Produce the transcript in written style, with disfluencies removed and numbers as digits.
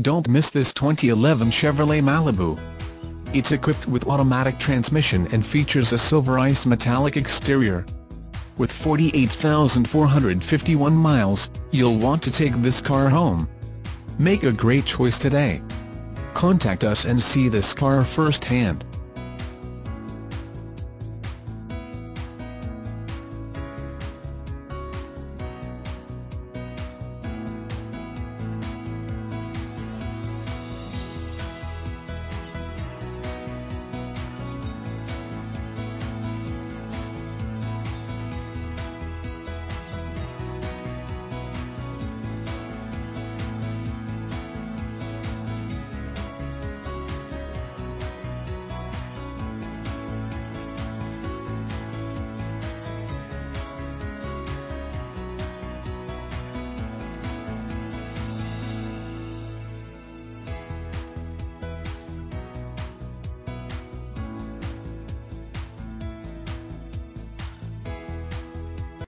Don't miss this 2011 Chevrolet Malibu. It's equipped with automatic transmission and features a silver ice metallic exterior. With 48,451 miles, you'll want to take this car home. Make a great choice today. Contact us and see this car firsthand.